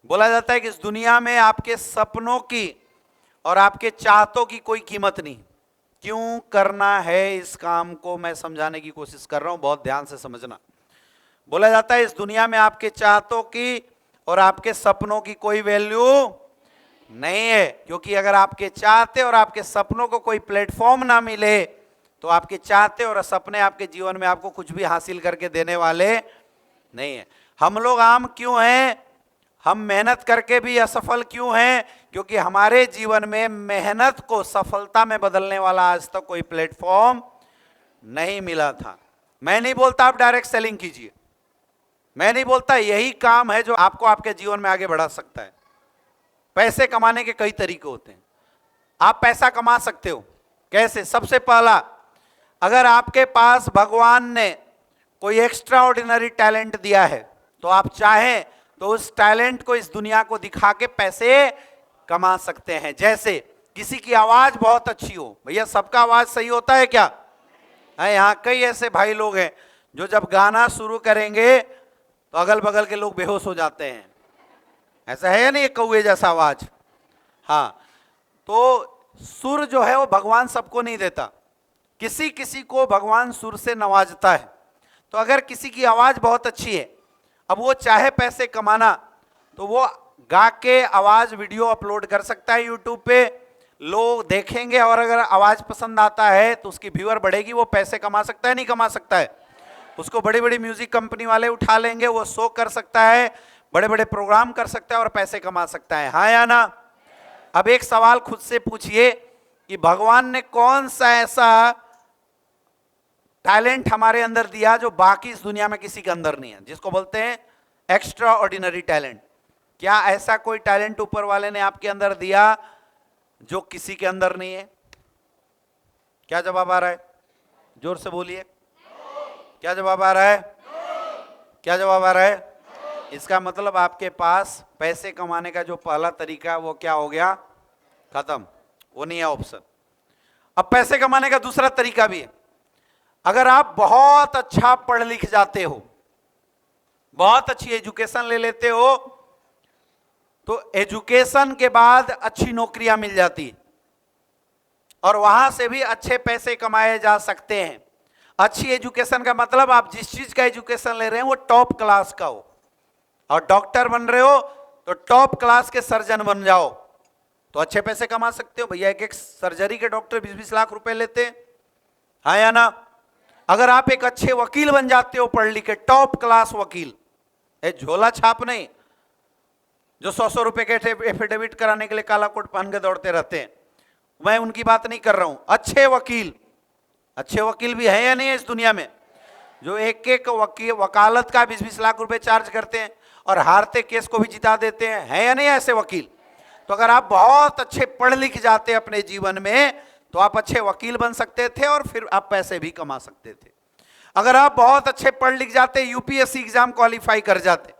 बोला जाता है कि इस दुनिया में आपके सपनों की और आपके चाहतों की कोई कीमत नहीं। क्यों करना है इस काम को मैं समझाने की कोशिश कर रहा हूं, बहुत ध्यान से समझना। बोला जाता है इस दुनिया में आपके चाहतों की और आपके सपनों की कोई वैल्यू नहीं है, क्योंकि अगर आपके चाहते और आपके सपनों को कोई प्लेटफॉर्म ना मिले तो आपके चाहते और सपने आपके जीवन में आपको कुछ भी हासिल करके देने वाले नहीं है। हम लोग आम क्यों हैं? हम मेहनत करके भी असफल क्यों हैं? क्योंकि हमारे जीवन में मेहनत को सफलता में बदलने वाला आज तक कोई प्लेटफॉर्म नहीं मिला था। मैं नहीं बोलता आप डायरेक्ट सेलिंग कीजिए, मैं नहीं बोलता यही काम है जो आपको आपके जीवन में आगे बढ़ा सकता है। पैसे कमाने के कई तरीके होते हैं। आप पैसा कमा सकते हो कैसे? सबसे पहला, अगर आपके पास भगवान ने कोई एक्स्ट्रा ऑर्डिनरी टैलेंट दिया है तो आप चाहें तो उस टैलेंट को इस दुनिया को दिखा के पैसे कमा सकते हैं। जैसे किसी की आवाज बहुत अच्छी हो, भैया सबका आवाज सही होता है क्या? यहाँ कई ऐसे भाई लोग हैं जो जब गाना शुरू करेंगे तो अगल बगल के लोग बेहोश हो जाते हैं। ऐसा है या नहीं? कौवे जैसा आवाज। हाँ, तो सुर जो है वो भगवान सबको नहीं देता, किसी किसी को भगवान सुर से नवाजता है। तो अगर किसी की आवाज बहुत अच्छी है, अब वो चाहे पैसे कमाना तो वो गा के आवाज वीडियो अपलोड कर सकता है यूट्यूब पे, लोग देखेंगे और अगर आवाज पसंद आता है तो उसकी व्यूअर बढ़ेगी, वो पैसे कमा सकता है नहीं कमा सकता है? उसको बड़ी बड़ी म्यूजिक कंपनी वाले उठा लेंगे, वो शो कर सकता है, बड़े बड़े प्रोग्राम कर सकता है और पैसे कमा सकता है। हाँ या ना? अब एक सवाल खुद से पूछिए कि भगवान ने कौन सा ऐसा टैलेंट हमारे अंदर दिया जो बाकी इस दुनिया में किसी के अंदर नहीं है, जिसको बोलते हैं एक्स्ट्रा ऑर्डिनरी टैलेंट। क्या ऐसा कोई टैलेंट ऊपर वाले ने आपके अंदर दिया जो किसी के अंदर नहीं है? क्या जवाब आ रहा है? जोर से बोलिए, क्या जवाब आ रहा है? क्या जवाब आ रहा है? इसका मतलब आपके पास पैसे कमाने का जो पहला तरीका है वो क्या हो गया? खत्म, वो नहीं है ऑप्शन। अब पैसे कमाने का दूसरा तरीका भी है। अगर आप बहुत अच्छा पढ़ लिख जाते हो, बहुत अच्छी एजुकेशन ले लेते हो, तो एजुकेशन के बाद अच्छी नौकरियां मिल जाती और वहां से भी अच्छे पैसे कमाए जा सकते हैं। अच्छी एजुकेशन का मतलब आप जिस चीज का एजुकेशन ले रहे हैं वो टॉप क्लास का हो, और डॉक्टर बन रहे हो तो टॉप क्लास के सर्जन बन जाओ तो अच्छे पैसे कमा सकते हो। भैया एक एक सर्जरी के डॉक्टर 20-20 लाख रुपए लेते हैं। हाँ या ना? अगर आप एक अच्छे वकील बन जाते हो, पढ़ लिख के टॉप क्लास वकील, झोला छाप नहीं जो 100-100 रुपए के एफिडेविट कराने के लिए काला कोट पहन के दौड़ते रहते हैं, मैं उनकी बात नहीं कर रहा हूं। अच्छे वकील, अच्छे वकील भी है या नहीं है इस दुनिया में, जो एक एक वकालत का 20-20 लाख रुपए चार्ज करते हैं और हारते केस को भी जिता देते हैं, है या नहीं ऐसे वकील? तो अगर आप बहुत अच्छे पढ़ लिख जाते अपने जीवन में तो आप अच्छे वकील बन सकते थे और फिर आप पैसे भी कमा सकते थे। अगर आप बहुत अच्छे पढ़ लिख जाते, यूपीएससी एग्जाम क्वालिफाई कर जाते,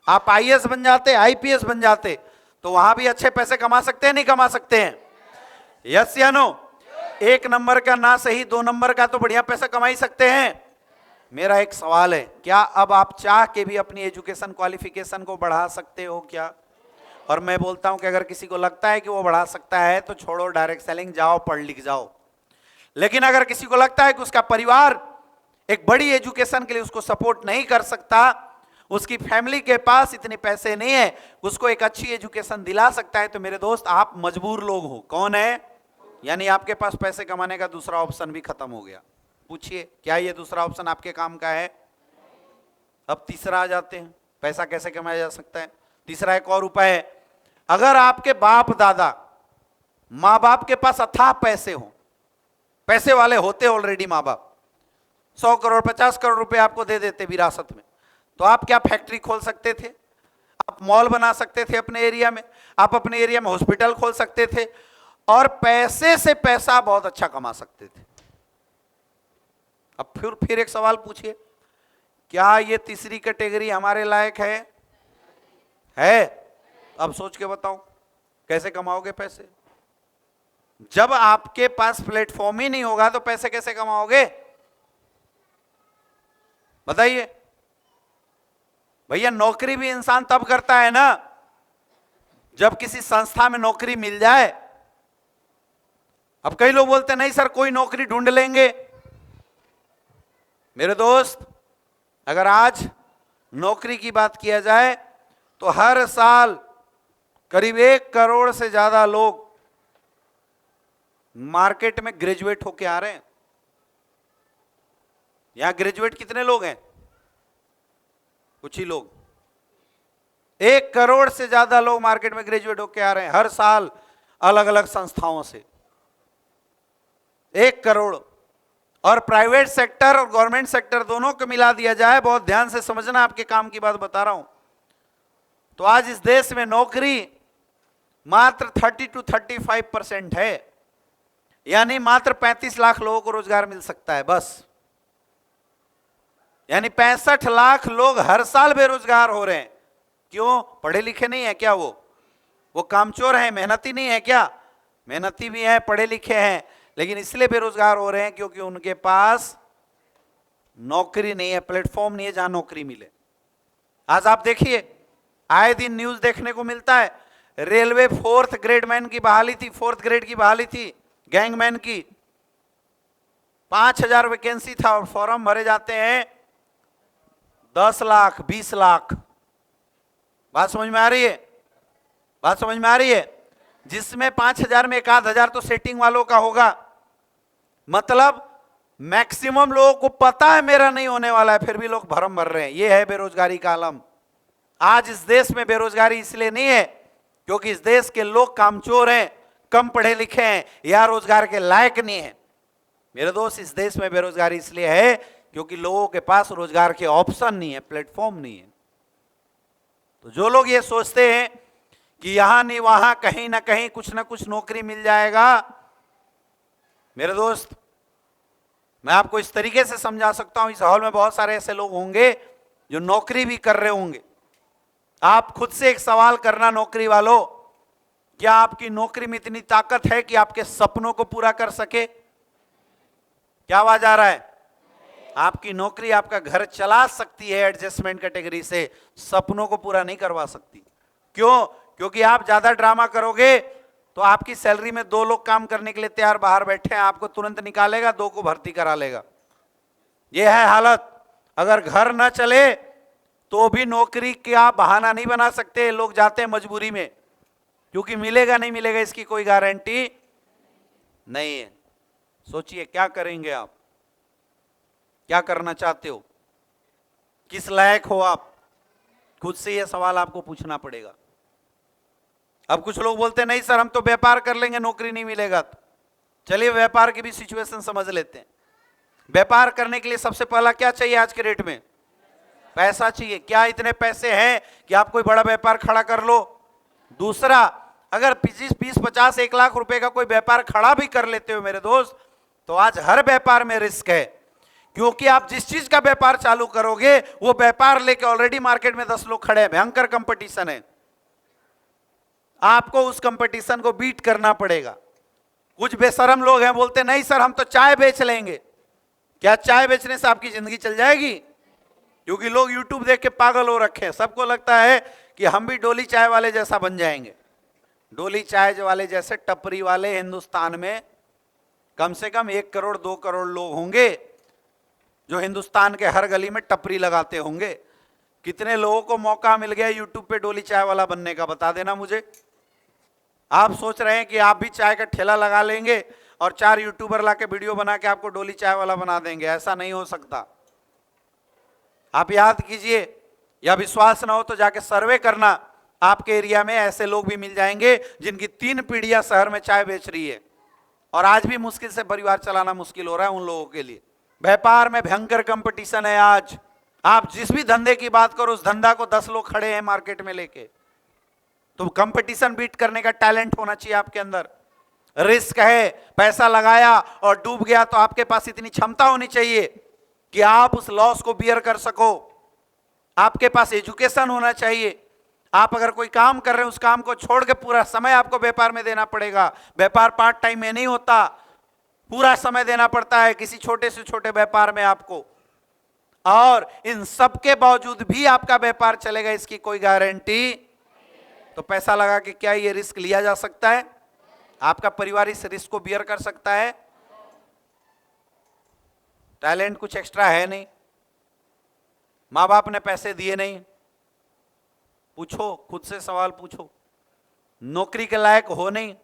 आप आईएएस बन जाते, आईपीएस बन जाते, तो वहां भी अच्छे पैसे कमा सकते हैं नहीं कमा सकते हैं? यस या नो? एक नंबर का ना सही, 2 नंबर का तो बढ़िया पैसा कमा ही सकते हैं। मेरा एक सवाल है, क्या अब आप चाह के भी अपनी एजुकेशन क्वालिफिकेशन को बढ़ा सकते हो क्या? और मैं बोलता हूं कि अगर किसी को लगता है कि वो बढ़ा सकता है तो छोड़ो डायरेक्ट सेलिंग, जाओ पढ़ लिख जाओ। लेकिन अगर किसी को लगता है कि उसका परिवार एक बड़ी एजुकेशन के लिए उसको सपोर्ट नहीं कर सकता, उसकी फैमिली के पास इतने पैसे नहीं है उसको एक अच्छी एजुकेशन दिला सकता है, तो मेरे दोस्त आप मजबूर लोग हो। कौन है? यानी आपके पास पैसे कमाने का दूसरा ऑप्शन भी खत्म हो गया। पूछिए, क्या ये दूसरा ऑप्शन आपके काम का है? अब तीसरा आ जाते हैं, पैसा कैसे कमाया जा सकता है। तीसरा एक और उपाय है, अगर आपके बाप दादा माँ बाप के पास अथाह पैसे हो, पैसे वाले होते ऑलरेडी माँ बाप, 100 करोड़ 50 करोड़ रुपए आपको दे देते विरासत में, तो आप क्या फैक्ट्री खोल सकते थे, आप मॉल बना सकते थे अपने एरिया में, आप अपने एरिया में हॉस्पिटल खोल सकते थे और पैसे से पैसा बहुत अच्छा कमा सकते थे। अब फिर एक सवाल पूछिए, क्या ये तीसरी कैटेगरी हमारे लायक है? अब सोच के बताओ कैसे कमाओगे पैसे? जब आपके पास प्लेटफॉर्म ही नहीं होगा तो पैसे कैसे कमाओगे? बताइए भैया। नौकरी भी इंसान तब करता है ना जब किसी संस्था में नौकरी मिल जाए, अब कई लोग बोलते नहीं सर कोई नौकरी ढूंढ लेंगे। मेरे दोस्त, अगर आज नौकरी की बात किया जाए तो हर साल करीब 1 करोड़ से ज्यादा लोग मार्केट में ग्रेजुएट होके आ रहे हैं। यहां ग्रेजुएट कितने लोग हैं? कुछ ही लोग। 1 करोड़ से ज्यादा लोग मार्केट में ग्रेजुएट होके आ रहे हैं हर साल, अलग अलग संस्थाओं से। 1 करोड़। और प्राइवेट सेक्टर और गवर्नमेंट सेक्टर दोनों को मिला दिया जाए, बहुत ध्यान से समझना, आपके काम की बात बता रहा हूं, तो आज इस देश में नौकरी मात्र 30 to 35% है। यानी मात्र 35 लाख लोगों को रोजगार मिल सकता है बस। यानी 65 लाख लोग हर साल बेरोजगार हो रहे हैं। क्यों? पढ़े लिखे नहीं है क्या? वो कामचोर हैं, मेहनती नहीं है क्या? मेहनती भी हैं, पढ़े लिखे हैं, लेकिन इसलिए बेरोजगार हो रहे हैं क्योंकि उनके पास नौकरी नहीं है, प्लेटफॉर्म नहीं है जहां नौकरी मिले। आज आप देखिए, आए दिन न्यूज देखने को मिलता है, रेलवे 4th ग्रेडमैन की बहाली थी, 4th ग्रेड की बहाली थी, गैंगमैन की। 5000 वैकेंसी था और फॉर्म भरे जाते हैं 10 लाख 20 लाख। बात समझ में आ रही है? बात समझ में आ रही है? जिसमें 5000 में 1000 तो सेटिंग वालों का होगा। मतलब मैक्सिमम लोगों को पता है मेरा नहीं होने वाला है, फिर भी लोग भरम भर रहे हैं। यह है बेरोजगारी का आलम। आज इस देश में बेरोजगारी इसलिए नहीं है क्योंकि इस देश के लोग कामचोर हैं, कम पढ़े लिखे हैं या रोजगार के लायक नहीं है। मेरे दोस्त, इस देश में बेरोजगारी इसलिए है क्योंकि लोगों के पास रोजगार के ऑप्शन नहीं है, प्लेटफॉर्म नहीं है। तो जो लोग ये सोचते हैं कि यहां नहीं वहां कहीं ना कहीं कुछ ना कुछ नौकरी मिल जाएगा, मेरे दोस्त मैं आपको इस तरीके से समझा सकता हूं, इस हॉल में बहुत सारे ऐसे लोग होंगे जो नौकरी भी कर रहे होंगे। आप खुद से एक सवाल करना, नौकरी वालों, क्या आपकी नौकरी में इतनी ताकत है कि आपके सपनों को पूरा कर सके? क्या आवाज आ रहा है? आपकी नौकरी आपका घर चला सकती है एडजस्टमेंट कैटेगरी से, सपनों को पूरा नहीं करवा सकती। क्यों? क्योंकि आप ज्यादा ड्रामा करोगे तो आपकी सैलरी में 2 लोग काम करने के लिए तैयार बाहर बैठे हैं, आपको तुरंत निकालेगा, 2 को भर्ती करा लेगा। यह है हालत। अगर घर ना चले तो भी नौकरी का बहाना नहीं बना सकते, लोग जाते हैं मजबूरी में, क्योंकि मिलेगा नहीं मिलेगा इसकी कोई गारंटी नहीं है। सोचिए क्या करेंगे आप, क्या करना चाहते हो, किस लायक हो आप? खुद से यह सवाल आपको पूछना पड़ेगा। अब कुछ लोग बोलते हैं नहीं सर हम तो व्यापार कर लेंगे, नौकरी नहीं मिलेगा। तो चलिए व्यापार की भी सिचुएशन समझ लेते हैं। व्यापार करने के लिए सबसे पहला क्या चाहिए आज के रेट में? पैसा चाहिए। क्या इतने पैसे हैं कि आप कोई बड़ा व्यापार खड़ा कर लो? दूसरा, अगर 20-50 1 लाख रुपए का कोई व्यापार खड़ा भी कर लेते हो मेरे दोस्त, तो आज हर व्यापार में रिस्क है, क्योंकि आप जिस चीज का व्यापार चालू करोगे वो व्यापार लेके ऑलरेडी मार्केट में 10 लोग खड़े हैं, भयंकर कंपटीशन है। आपको उस कंपटीशन को बीट करना पड़ेगा। कुछ बेशरम लोग हैं, बोलते नहीं सर हम तो चाय बेच लेंगे। क्या चाय बेचने से आपकी जिंदगी चल जाएगी? क्योंकि लोग यूट्यूब देख के पागल हो रखे हैं, सबको लगता है कि हम भी डोली चाय वाले जैसा बन जाएंगे। डोली चाय वाले जैसे टपरी वाले हिंदुस्तान में कम से कम 1 करोड़ 2 करोड़ लोग होंगे जो हिंदुस्तान के हर गली में टपरी लगाते होंगे। कितने लोगों को मौका मिल गया यूट्यूब पे डोली चाय वाला बनने का, बता देना मुझे। आप सोच रहे हैं कि आप भी चाय का ठेला लगा लेंगे और 4 यूट्यूबर लाके वीडियो बना के आपको डोली चाय वाला बना देंगे? ऐसा नहीं हो सकता। आप याद कीजिए, या विश्वास ना हो तो जाके सर्वे करना, आपके एरिया में ऐसे लोग भी मिल जाएंगे जिनकी 3 पीढ़ियां शहर में चाय बेच रही है और आज भी मुश्किल से परिवार चलाना मुश्किल हो रहा है उन लोगों के लिए। व्यापार में भयंकर कंपटीशन है आज। आप जिस भी धंधे की बात करो, उस धंधा को 10 लोग खड़े हैं मार्केट में लेके। तो कंपटीशन बीट करने का टैलेंट होना चाहिए आपके अंदर। रिस्क है, पैसा लगाया और डूब गया, तो आपके पास इतनी क्षमता होनी चाहिए कि आप उस लॉस को बियर कर सको। आपके पास एजुकेशन होना चाहिए। आप अगर कोई काम कर रहे हैं, उस काम को छोड़ के पूरा समय आपको व्यापार में देना पड़ेगा। व्यापार पार्ट टाइम में नहीं होता, पूरा समय देना पड़ता है किसी छोटे से छोटे व्यापार में आपको। और इन सब के बावजूद भी आपका व्यापार चलेगा, इसकी कोई गारंटी। तो पैसा लगा के क्या ये रिस्क लिया जा सकता है? आपका परिवार इस रिस्क को बियर कर सकता है? टैलेंट कुछ एक्स्ट्रा है नहीं, मां बाप ने पैसे दिए नहीं, पूछो खुद से सवाल पूछो, नौकरी के लायक हो नहीं,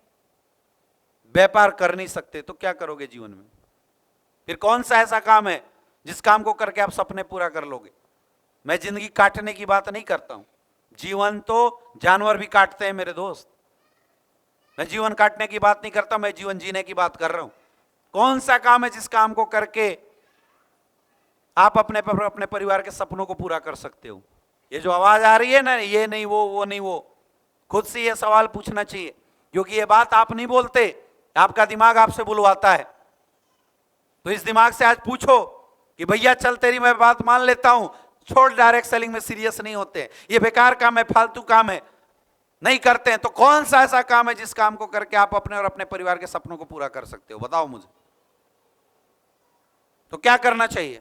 व्यापार कर नहीं सकते, तो क्या करोगे जीवन में? फिर कौन सा ऐसा काम है जिस काम को करके आप सपने पूरा कर लोगे? मैं जिंदगी काटने की बात नहीं करता हूं, जीवन तो जानवर भी काटते हैं मेरे दोस्त। मैं जीवन काटने की बात नहीं करता, मैं जीवन जीने की बात कर रहा हूं। कौन सा काम है जिस काम को करके आप अपने परिवार के सपनों को पूरा कर सकते हो? ये जो आवाज आ रही है ना, ये नहीं वो नहीं वो, खुद से ये सवाल पूछना चाहिए, क्योंकि ये बात आप नहीं बोलते, आपका दिमाग आपसे बुलवाता है। तो इस दिमाग से आज पूछो कि भैया चल तेरी मैं बात मान लेता हूं, छोड़, डायरेक्ट सेलिंग में सीरियस नहीं होते, ये बेकार काम है, फालतू काम है, नहीं करते हैं। तो कौन सा ऐसा काम है जिस काम को करके आप अपने और अपने परिवार के सपनों को पूरा कर सकते हो? बताओ मुझे। तो क्या करना चाहिए?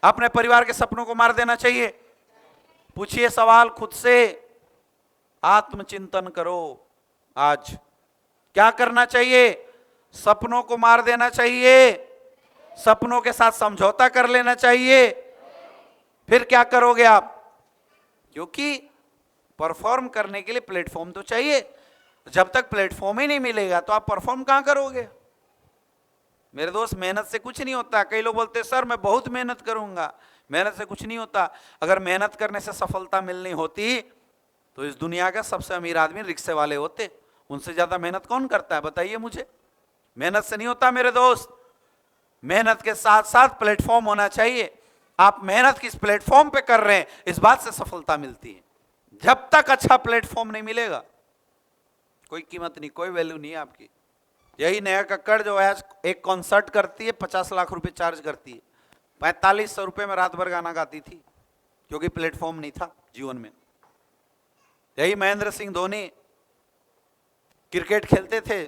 अपने परिवार के सपनों को मार देना चाहिए? पूछिए सवाल खुद से, आत्मचिंतन करो। आज क्या करना चाहिए? सपनों को मार देना चाहिए? सपनों के साथ समझौता कर लेना चाहिए? फिर क्या करोगे आप? क्योंकि परफॉर्म करने के लिए प्लेटफॉर्म तो चाहिए। जब तक प्लेटफॉर्म ही नहीं मिलेगा तो आप परफॉर्म कहां करोगे? मेरे दोस्त, मेहनत से कुछ नहीं होता। कई लोग बोलते हैं सर मैं बहुत मेहनत करूंगा, मेहनत से कुछ नहीं होता। अगर मेहनत करने से सफलता मिलनी होती तो इस दुनिया का सबसे अमीर आदमी रिक्शे वाले होते। उनसे ज्यादा मेहनत कौन करता है बताइए मुझे? मेहनत से नहीं होता मेरे दोस्त, मेहनत के साथ साथ प्लेटफॉर्म होना चाहिए। आप मेहनत किस प्लेटफॉर्म पे कर रहे हैं, इस बात से सफलता मिलती है। जब तक अच्छा प्लेटफॉर्म नहीं मिलेगा कोई कीमत नहीं, कोई वैल्यू नहीं है आपकी। यही नेहा कक्कड़ जो आज एक कॉन्सर्ट करती है, 50 लाख रुपए चार्ज करती है, 4500 रुपए में रात भर गाना गाती थी, क्योंकि प्लेटफॉर्म नहीं था जीवन में। यही महेंद्र सिंह धोनी क्रिकेट खेलते थे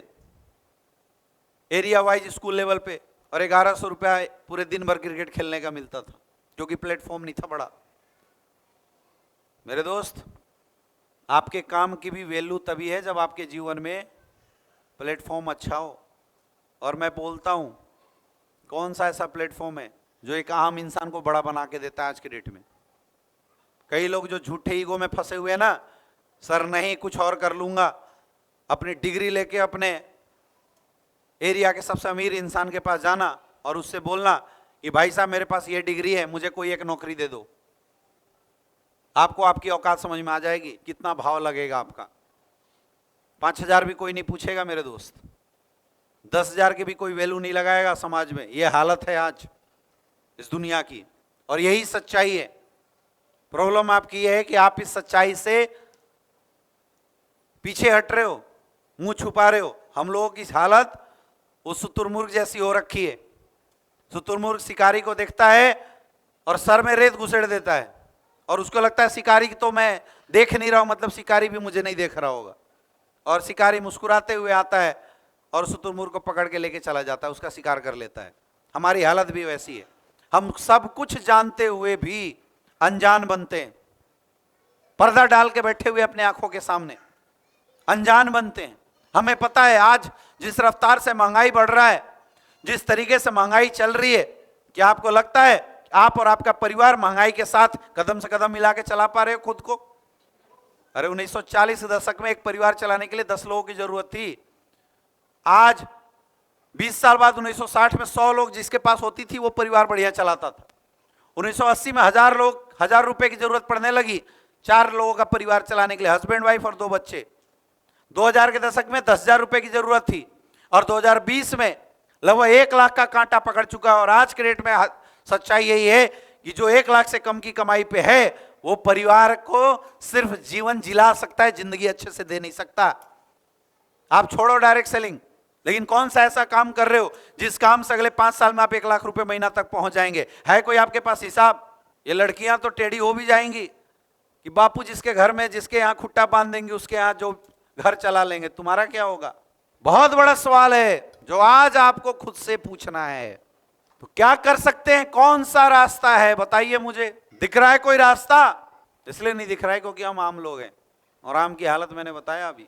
एरिया वाइज स्कूल लेवल पे, और 1100 रुपया पूरे दिन भर क्रिकेट खेलने का मिलता था, क्योंकि प्लेटफॉर्म नहीं था बड़ा। मेरे दोस्त, आपके काम की भी वैल्यू तभी है जब आपके जीवन में प्लेटफॉर्म अच्छा हो। और मैं बोलता हूं, कौन सा ऐसा प्लेटफॉर्म है जो एक आम इंसान को बड़ा बना के देता है आज के डेट में? कई लोग जो झूठे ईगो में फंसे हुए ना, सर नहीं कुछ और कर लूंगा, अपनी डिग्री लेके अपने एरिया के सबसे अमीर इंसान के पास जाना और उससे बोलना कि भाई साहब मेरे पास ये डिग्री है, मुझे कोई एक नौकरी दे दो। आपको आपकी औकात समझ में आ जाएगी, कितना भाव लगेगा आपका। 5000 भी कोई नहीं पूछेगा मेरे दोस्त, 10,000 की भी कोई वैल्यू नहीं लगाएगा समाज में। यह हालत है आज इस दुनिया की, और यही सच्चाई है। प्रॉब्लम आपकी यह है कि आप इस सच्चाई से पीछे हट रहे हो, मुंह छुपा रहे हो। हम लोगों की हालत उस शुतुरमुर्ग जैसी हो रखी है। शुतुरमुर्ग शिकारी को देखता है और सर में रेत घुसेड़ देता है, और उसको लगता है शिकारी की तो मैं देख नहीं रहा हूं, मतलब शिकारी भी मुझे नहीं देख रहा होगा। और शिकारी मुस्कुराते हुए आता है और शुतुरमुर्ग को पकड़ के लेके चला जाता है, उसका शिकार कर लेता है। हमारी हालत भी वैसी है। हम सब कुछ जानते हुए भी अनजान बनते हैं, पर्दा डाल के बैठे हुए अपने आंखों के सामने अनजान बनते हैं। हमें पता है आज जिस रफ्तार से महंगाई बढ़ रहा है, जिस तरीके से महंगाई चल रही है, क्या आपको लगता है आप और आपका परिवार महंगाई के साथ कदम से कदम मिला के चला पा रहे हो खुद को? अरे 1940 दशक में एक परिवार चलाने के लिए 10 लोगों की जरूरत थी। आज 20 साल बाद 1960 में 100 लोग जिसके पास होती थी वो परिवार बढ़िया चलाता था। 1980 में 1000 रुपए की जरूरत पड़ने लगी 4 लोगों का परिवार चलाने के लिए, हस्बैंड वाइफ और 2 बच्चे। 2000 के दशक में 10,000 रुपए की जरूरत थी, और 2020 में लगभग 1 लाख का कांटा पकड़ चुका है। और आज के डेट में सच्चाई यही है कि जो 1 लाख से कम की कमाई पे है वो परिवार को सिर्फ जीवन जिला सकता है, जिंदगी अच्छे से दे नहीं सकता। आप छोड़ो डायरेक्ट सेलिंग, लेकिन कौन सा ऐसा काम कर रहे हो जिस काम से अगले 5 साल में आप 1 लाख रुपए महीना तक पहुंच जाएंगे? है कोई आपके पास हिसाब? ये लड़कियां तो टेढ़ी हो भी जाएंगी कि बापू जिसके घर में जिसके यहां खुट्टा बांध देंगे उसके यहां जो घर चला लेंगे, तुम्हारा क्या होगा? बहुत बड़ा सवाल है जो आज आपको खुद से पूछना है। तो क्या कर सकते हैं? कौन सा रास्ता है बताइए मुझे। दिख रहा है कोई रास्ता? इसलिए नहीं दिख रहा है क्योंकि हम आम लोग हैं। और आम की हालत मैंने बताया अभी।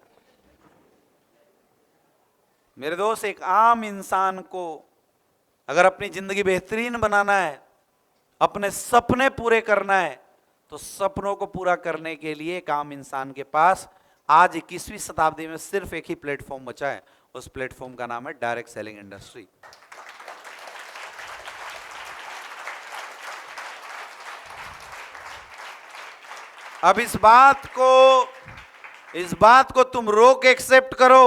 मेरे दोस्त, एक आम इंसान को अगर अपनी जिंदगी बेहतरीन बनाना है, अपने सपने पूरे करना है, तो सपनों को पूरा करने के लिए एक आम इंसान के पास आज 21वीं शताब्दी में सिर्फ एक ही प्लेटफॉर्म बचा है। उस प्लेटफॉर्म का नाम है डायरेक्ट सेलिंग इंडस्ट्री। अब इस बात को तुम रो के एक्सेप्ट करो,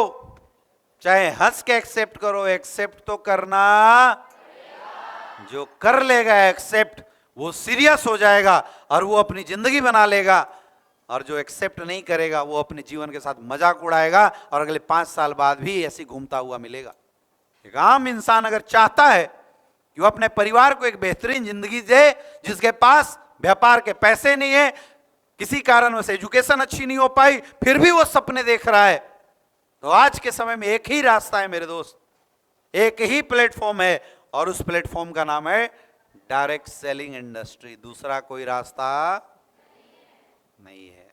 चाहे हंस के एक्सेप्ट करो, एक्सेप्ट तो करना। जो कर लेगा एक्सेप्ट, वो सीरियस हो जाएगा और वो अपनी जिंदगी बना लेगा। और जो एक्सेप्ट नहीं करेगा, वो अपने जीवन के साथ मजाक उड़ाएगा और अगले 5 साल बाद भी ऐसे घूमता हुआ मिलेगा। एक आम इंसान अगर चाहता है कि वो अपने परिवार को एक बेहतरीन जिंदगी दे, जिसके पास व्यापार के पैसे नहीं है, किसी कारणवश एजुकेशन अच्छी नहीं हो पाई, फिर भी वो सपने देख रहा है, तो आज के समय में एक ही रास्ता है मेरे दोस्त, एक ही प्लेटफॉर्म है, और उस प्लेटफॉर्म का नाम है डायरेक्ट सेलिंग इंडस्ट्री। दूसरा कोई रास्ता नहीं है।